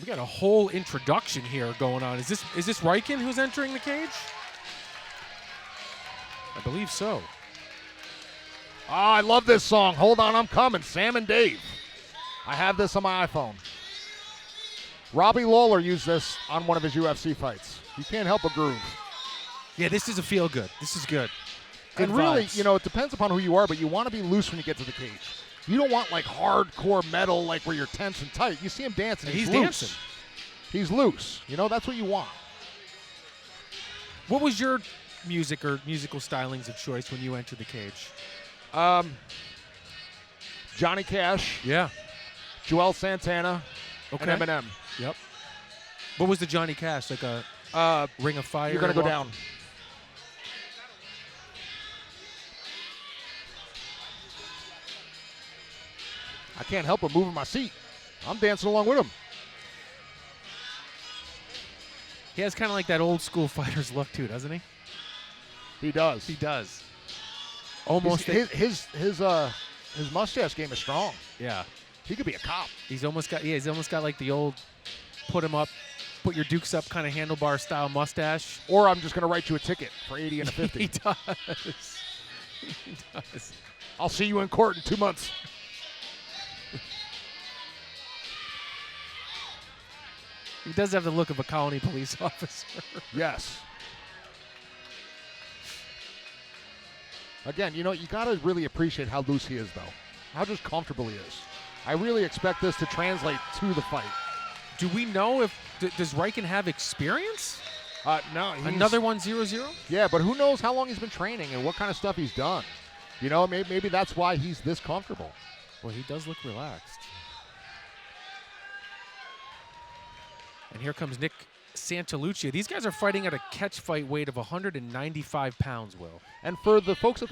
We got a whole introduction here going on. Is this Rieken who's entering the cage? I believe so. I love this song. Hold on, I'm coming. Sam and Dave. I have this on my iPhone. Robbie Lawler used this on one of his UFC fights. You can't help but groove. Yeah, this is a feel good. This is good. Good and really, vibes. you know, it depends upon who you are, but you want to be loose when you get to the cage. You don't want like hardcore metal, like where you're tense and tight. You see him dancing. And he's loose. dancing. He's loose. You know, that's what you want. What was your music or musical stylings of choice when you entered the cage? Johnny Cash. Yeah. Joel Santana. Okay. And Eminem. Yep. What was the Johnny Cash? Like a Ring of Fire? You're going to go down. I can't help but move in my seat. I'm dancing along with him. He has kind of like that old school fighter's look too, doesn't he? He does. He does. Almost. His mustache game is strong. Yeah. He could be a cop. He's almost got like the old put him up, put your dukes up kind of handlebar style mustache. Or I'm just going to write you a ticket for 80 and a 50. He does. He does. I'll see you in court in 2 months. He does have the look of a colony police officer. Yes. Again, you know, you got to really appreciate how loose he is, though. How just comfortable he is. I really expect this to translate to the fight. Do we know if does Rieken have experience? No. Another 1-0-0? Yeah, but who knows how long he's been training and what kind of stuff he's done. You know, maybe that's why he's this comfortable. Well, he does look relaxed. And here comes Nick Santalucia. These guys are fighting at a catch fight weight of 195 pounds, Will. And for the folks at...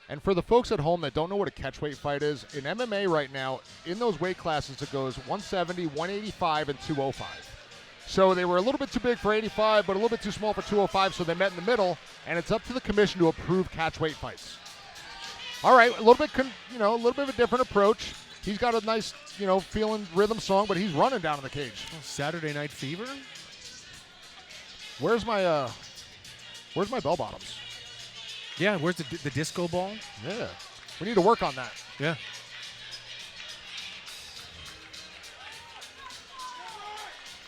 And for the folks at home that don't know what a catchweight fight is, in MMA right now, in those weight classes, it goes 170, 185, and 205. So they were a little bit too big for 85, but a little bit too small for 205, so they met in the middle, and it's up to the commission to approve catchweight fights. All right, a little bit of a different approach. He's got a nice, feeling rhythm song, but he's running down in the cage. Saturday Night Fever? Where's my bell bottoms? Yeah, where's the disco ball? Yeah, we need to work on that. Yeah.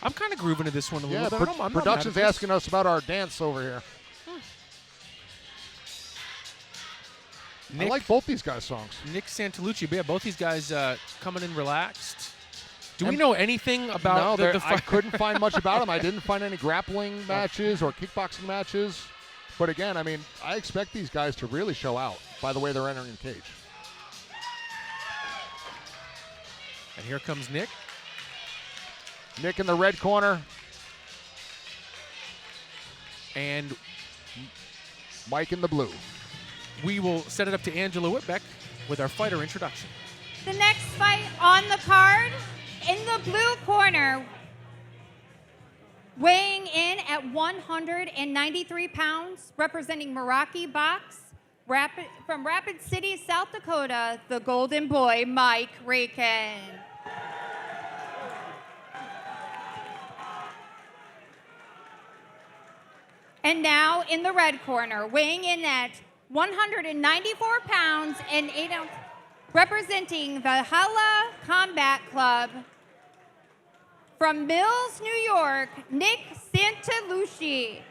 I'm kind of grooving to this one a little bit. I'm production's asking us about our dance over here. I like both these guys' songs. Nick Santalucia, yeah, both these guys coming in relaxed. Do we know anything about the fight? I couldn't find much about them. I didn't find any grappling matches or kickboxing matches. But again, I mean, I expect these guys to really show out by the way they're entering the cage. And here comes Nick. Nick in the red corner. And Mike in the blue. We will set it up to Angela Whitbeck with our fighter introduction. The next fight on the card, in the blue corner, weighing in at 193 pounds, representing Meraki Box, from Rapid City, South Dakota, the Golden Boy, Mike Rieken. And now in the red corner, weighing in at 194 pounds and 8 ounces, representing the Hala Combat Club, from Mills, New York, Nick Santalucia.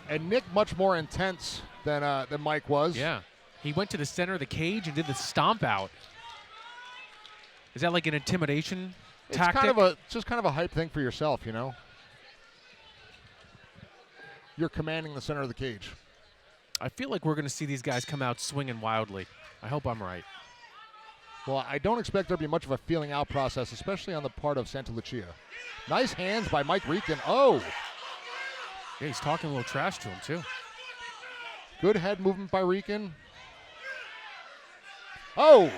And Nick much more intense than Mike was. Yeah. He went to the center of the cage and did the stomp out. Is that like an intimidation tactic? It's just kind of a hype thing for yourself, you know? You're commanding the center of the cage. I feel like we're going to see these guys come out swinging wildly. I hope I'm right. Well, I don't expect there to be much of a feeling out process, especially on the part of Santalucia. Nice hands by Mike Rieken. Oh! Yeah, he's talking a little trash to him, too. Good head movement by Rieken. Oh!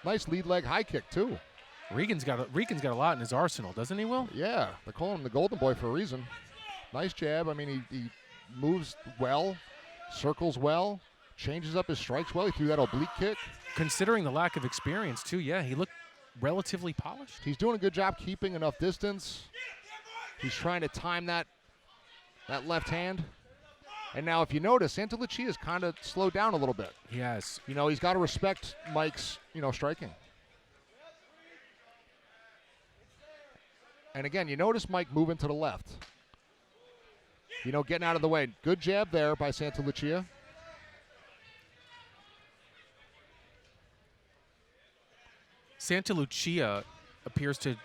Nice lead leg high kick, too. Rieken's got a lot in his arsenal, doesn't he, Will? Yeah, they call him the Golden Boy for a reason. Nice jab. I mean, he moves well, circles well, changes up his strikes well. He threw that oblique kick. Considering the lack of experience, too, yeah, he looked relatively polished. He's doing a good job keeping enough distance. He's trying to time that left hand. And now if you notice, Santalucia's kind of slowed down a little bit. Yes. You know, he's got to respect Mike's, striking. And again, you notice Mike moving to the left. Getting out of the way. Good jab there by Santalucia. Santalucia appears to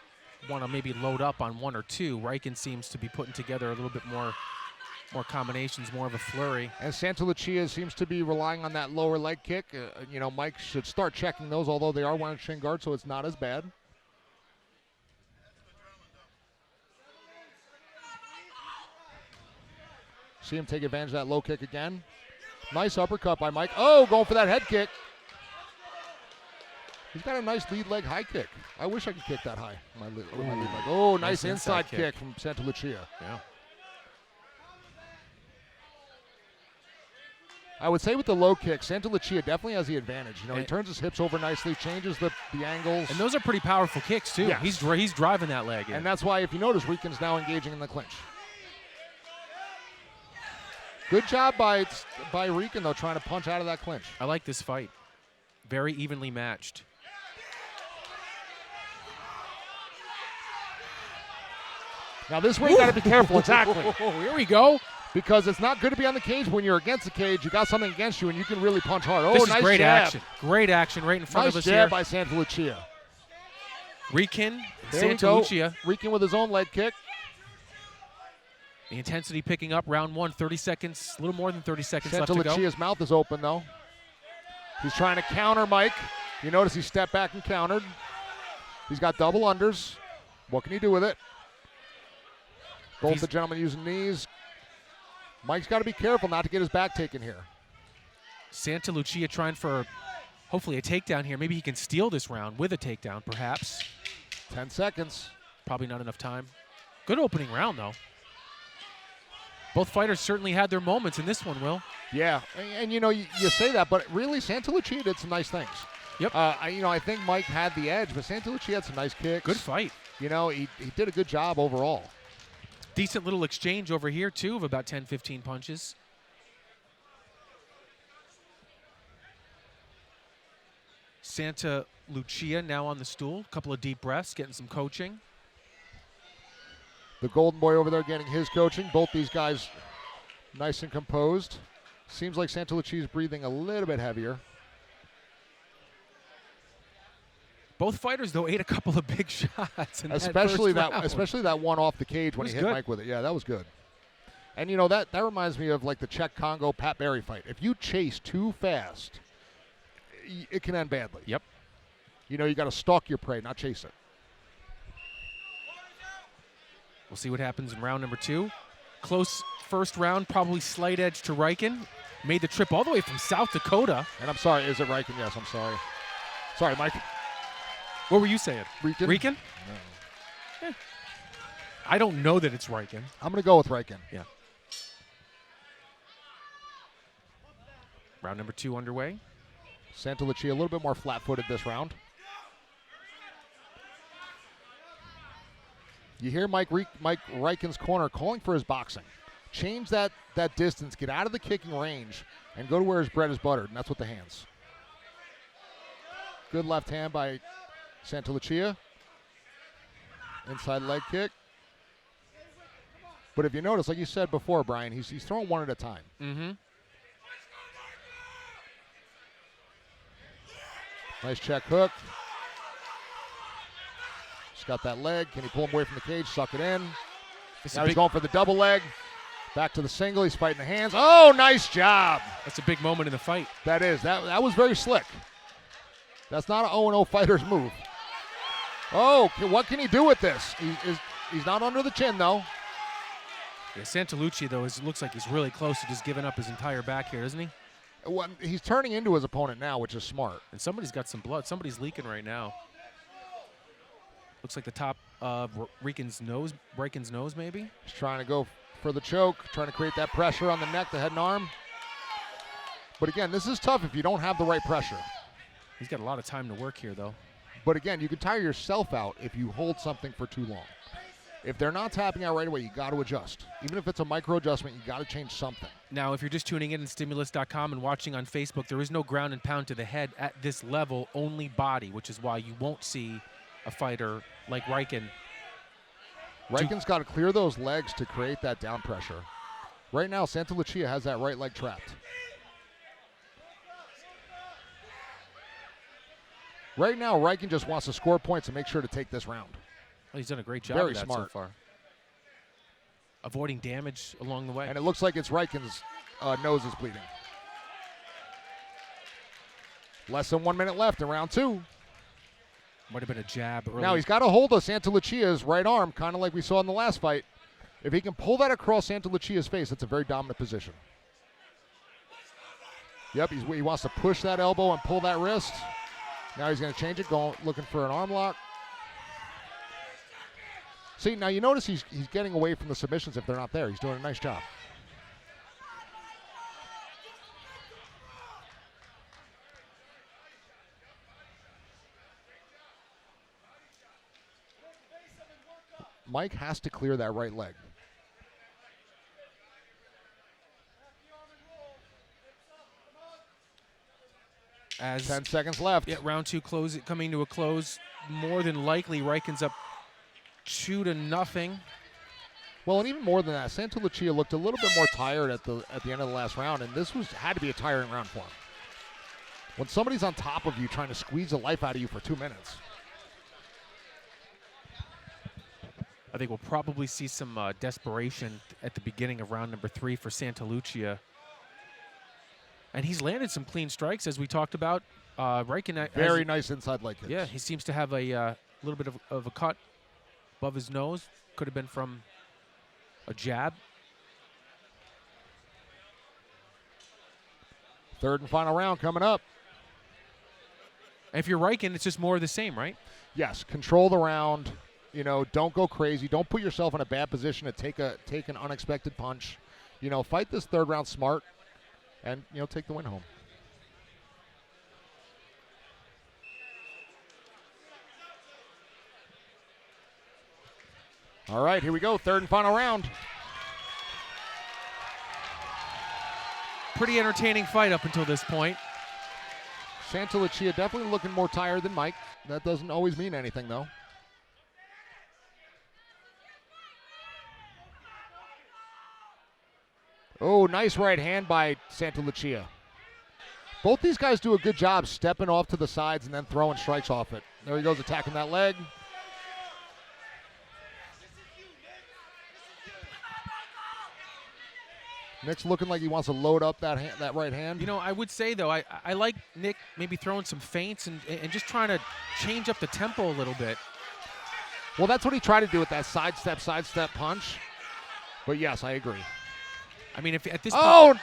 want to maybe load up on one or two. Rieken seems to be putting together a little bit more combinations, more of a flurry. And Santalucia seems to be relying on that lower leg kick. Mike should start checking those, although they are wearing shin guards, so it's not as bad. See him take advantage of that low kick again. Nice uppercut by Mike. Oh, going for that head kick. He's got a nice lead leg high kick. I wish I could kick that high. My lead leg. Oh, nice inside kick from Santalucia. Yeah. I would say with the low kick, Santalucia definitely has the advantage. He turns his hips over nicely, changes the angles. And those are pretty powerful kicks, too. Yes. He's driving that leg in. And that's why, if you notice, Rieken's now engaging in the clinch. Good job by Rieken, though, trying to punch out of that clinch. I like this fight. Very evenly matched. Now, this way you got to be careful. Exactly. Here we go. Because it's not good to be on the cage when you're against the cage. You got something against you, and you can really punch hard. Oh, this is nice great jab. action. Great action right in front of us here. Nice jab by Santalucia. Rieken, There we Santalucia. go. Rieken with his own leg kick. The intensity picking up. Round one, 30 seconds, a little more than 30 seconds left to go. Santalucia's mouth is open, though. He's trying to counter Mike. You notice he stepped back and countered. He's got double unders. What can he do with it? Both the gentlemen using knees. Mike's got to be careful not to get his back taken here. Santalucia trying for hopefully a takedown here. Maybe he can steal this round with a takedown, perhaps. 10 seconds. Probably not enough time. Good opening round, though. Both fighters certainly had their moments in this one, Will. Yeah, and you say that, but really Santalucia did some nice things. Yep. I think Mike had the edge, but Santalucia had some nice kicks. Good fight. He did a good job overall. Decent little exchange over here, too, of about 10, 15 punches. Santalucia now on the stool. Couple of deep breaths, getting some coaching. The Golden Boy over there getting his coaching. Both these guys nice and composed. Seems like Santalucia is breathing a little bit heavier. Both fighters, though, ate a couple of big shots. Especially that that one off the cage when he hit good. Mike with it. Yeah, that was good. And that reminds me of like the Czech Congo Pat Barry fight. If you chase too fast, it can end badly. Yep. You got to stalk your prey, not chase it. We'll see what happens in round number two. Close first round, probably slight edge to Rieken. Made the trip all the way from South Dakota. And I'm sorry, is it Rieken? Yes, I'm sorry. Sorry, Mike. What were you saying? Rieken? Rieken? No. I don't know that it's Rieken. I'm going to go with Rieken. Yeah. Round number two underway. Santalucia a little bit more flat-footed this round. You hear Mike Rieken's corner calling for his boxing. Change that distance, get out of the kicking range, and go to where his bread is buttered, and that's with the hands. Good left hand by Santalucia. Inside leg kick. But if you notice, like you said before, Brian, he's throwing one at a time. Mm-hmm. Nice check hook. Just got that leg. Can he pull him away from the cage? Suck it in. Now he's going for the double leg. Back to the single. He's fighting the hands. Oh, nice job. That's a big moment in the fight. That is. That was very slick. That's not an 0-0 fighter's move. Oh, what can he do with this? He's not under the chin, though. Yeah, Santalucia, though, looks like he's really close to just giving up his entire back here, doesn't he? Well, he's turning into his opponent now, which is smart. And somebody's got some blood. Somebody's leaking right now. Looks like the top of Rieken's nose, maybe. He's trying to go for the choke, trying to create that pressure on the neck, the head and arm. But again, this is tough if you don't have the right pressure. He's got a lot of time to work here, though. But again, you can tire yourself out if you hold something for too long. If they're not tapping out right away, you got to adjust. Even if it's a micro adjustment, you got to change something. Now, if you're just tuning in on Stimulus.com and watching on Facebook, there is no ground and pound to the head at this level, only body, which is why you won't see a fighter like Rieken. Rieken's got to clear those legs to create that down pressure. Right now, Santalucia has that right leg trapped. Right now, Rieken just wants to score points and make sure to take this round. Well, he's done a great job Very of that smart so far. Avoiding damage along the way. And it looks like it's Rieken's nose is bleeding. Less than 1 minute left in round 2. Might have been a jab early. Now he's got a hold of Santalucia's right arm, kind of like we saw in the last fight. If he can pull that across Santalucia's face, that's a very dominant position. Yep, he wants to push that elbow and pull that wrist. Now he's going to change it, looking for an arm lock. See, now you notice he's getting away from the submissions if they're not there. He's doing a nice job. Mike has to clear that right leg. As 10 seconds left. Yeah, round 2 coming to a close. More than likely, Rieken's up 2-0. Well, and even more than that, Santalucia looked a little bit more tired at the end of the last round, and this had to be a tiring round for him. When somebody's on top of you trying to squeeze the life out of you for 2 minutes. I think we'll probably see some desperation at the beginning of round number 3 for Santalucia. And he's landed some clean strikes, as we talked about. Rieken, very nice inside leg kicks. Yeah, he seems to have a little bit of a cut above his nose. Could have been from a jab. Third and final round coming up. If you're Rieken, it's just more of the same, right? Yes, control the round. You know, don't go crazy. Don't put yourself in a bad position to take an unexpected punch. You know, fight this third round smart and, you know, take the win home. All right, here we go. Third and final round. Pretty entertaining fight up until this point. Santalucia definitely looking more tired than Mike. That doesn't always mean anything, though. Oh, nice right hand by Santalucia. Both these guys do a good job stepping off to the sides and then throwing strikes off it. There he goes, attacking that leg. Nick's looking like he wants to load up that right hand. You know, I would say, though, I like Nick maybe throwing some feints and just trying to change up the tempo a little bit. Well, that's what he tried to do with that sidestep punch. But, yes, I agree. I mean, if at this point,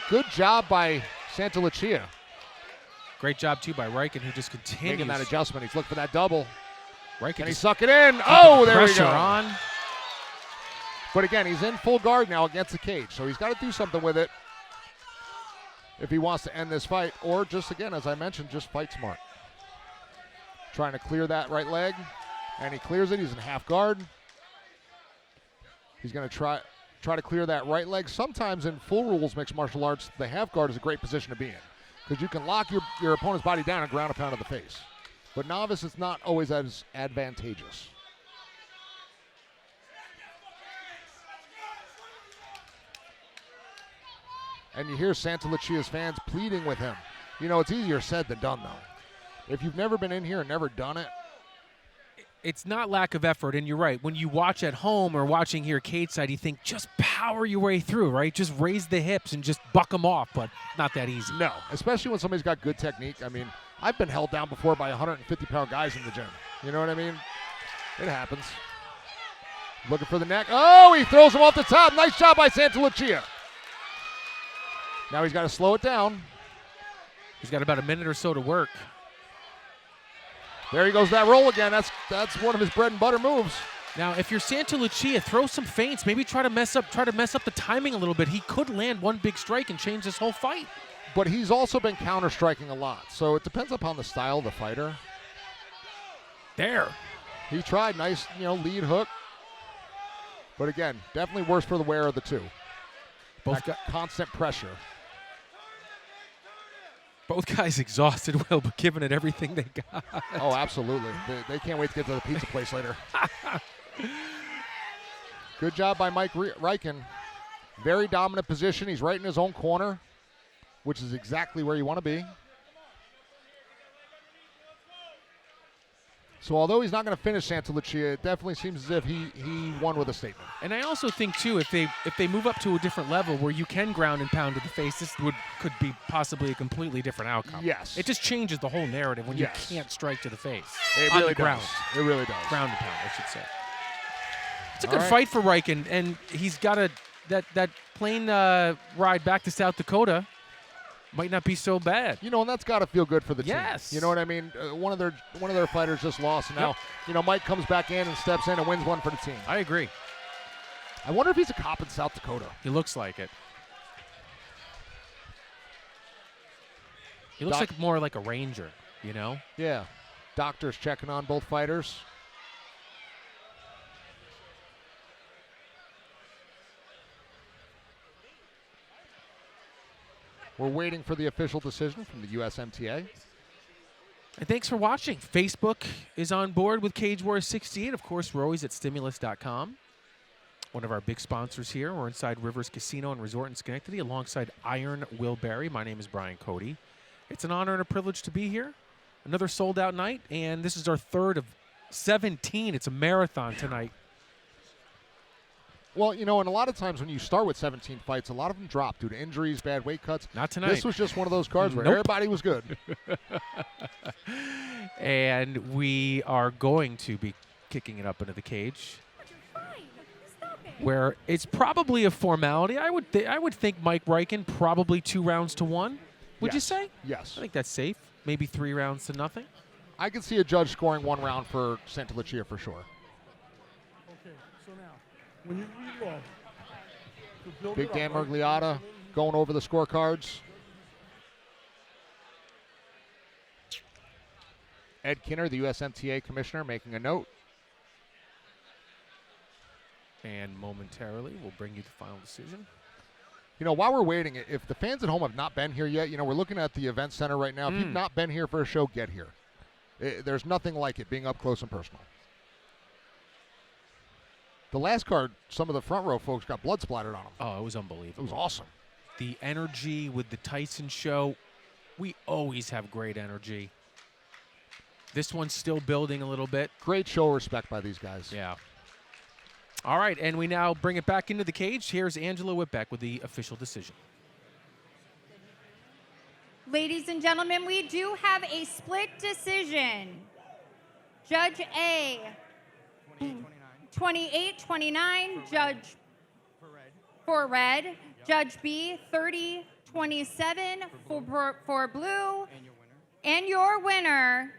good job by Santalucia. Great job, too, by Rieken, who just continues. Making that adjustment. He's looking for that double. Rieken Can he suck it in? Oh, there we go. Pressure on. But again, he's in full guard now against the cage, so he's got to do something with it if he wants to end this fight, or just, again, as I mentioned, just fight smart. Trying to clear that right leg, and he clears it. He's in half guard. He's going to try to clear that right leg. Sometimes in full rules mixed martial arts, the half guard is a great position to be in because you can lock your opponent's body down and ground a pound to the face. But novice, it's not always as advantageous. And you hear Santalucia's fans pleading with him. You know, it's easier said than done, though. If you've never been in here and never done it, it's not lack of effort, and you're right. When you watch at home or watching here cage side, you think just power your way through, right? Just raise the hips and just buck them off, but not that easy. No, especially when somebody's got good technique. I mean, I've been held down before by 150-pound guys in the gym. You know what I mean? It happens. Looking for the neck. Oh, he throws him off the top. Nice job by Santalucia. Now he's got to slow it down. He's got about a minute or so to work. There he goes, that roll again. That's one of his bread and butter moves. Now, if you're Santalucia, throw some feints. Maybe try to mess up the timing a little bit. He could land one big strike and change this whole fight. but he's also been counter-striking a lot. So it depends upon the style of the fighter. There. He tried nice, lead hook. But again, definitely worse for the wearer of the two. Both Constant pressure. Both guys exhausted, Will, but giving it everything they got. Oh, absolutely. They can't wait to get to the pizza place later. Good job by Mike Rieken. Very dominant position. He's right in his own corner, which is exactly where you want to be. So although he's not going to finish Santalucia, it definitely seems as if he won with a statement. And I also think, too, if they move up to a different level where you can ground and pound to the face, this could be possibly a completely different outcome. Yes. It just changes the whole narrative when Yes. you can't strike to the face. It on really the ground. does. It really does. Ground and pound, I should say. It's a All good right. fight for Rieken, and he's got that plane ride back to South Dakota might not be so bad. And that's got to feel good for the Yes. team. You know what I mean? One of their fighters just lost, and now, Mike comes back in and steps in and wins one for the team. I agree. I wonder if he's a cop in South Dakota. He looks like it. He looks like more like a ranger, Yeah. Doctors checking on both fighters. We're waiting for the official decision from the USMTA. And thanks for watching. Facebook is on board with Cage Wars 68. Of course, we're always at stimulus.com. One of our big sponsors here. We're inside Rivers Casino and Resort in Schenectady alongside Iron Will Berry. My name is Brian Cody. It's an honor and a privilege to be here. Another sold-out night, and this is our third of 17. It's a marathon tonight. Well, and a lot of times when you start with 17 fights, a lot of them drop due to injuries, bad weight cuts. Not tonight. This was just one of those cards where Nope. everybody was good. And we are going to be kicking it up into the cage, where it's probably a formality. I would think Mike Rieken probably 2 rounds to 1. Would you Yes. say? Yes. I think that's safe. Maybe 3 rounds to nothing. I could see a judge scoring 1 round for Santalucia for sure. Okay, so now, when you reload, to build Big it Dan up, right? Mergliotta going over the scorecards. Ed Kinner, the USMTA commissioner, making a note. And momentarily, we'll bring you the final decision. While we're waiting, if the fans at home have not been here yet, we're looking at the event center right now. If you've not been here for a show, get here. There's nothing like it, being up close and personal. The last card, some of the front row folks got blood splattered on them. Oh, it was It unbelievable. was awesome. The energy with the Tyson show, we always have great energy. This one's still building a little bit. Great show respect by these guys. Yeah. All right, and we now bring it back into the cage. Here's Angela Whitbeck with the official decision. Ladies and gentlemen, we do have a split decision. Judge A, 28-29. Judge for red. Judge B, 30-27 for blue. And your winner,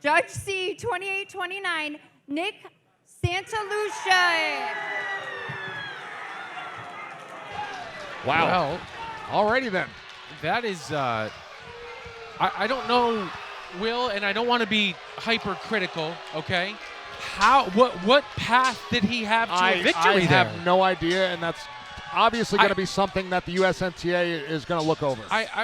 Judge C, 28-29, Nick Santalucia. Wow. Well, Alrighty then. that is, I don't know, Will, and I don't want to be hypercritical, okay? What path did he have to a victory I there? have no idea, and that's obviously going to be something that the USMTA is going to look over.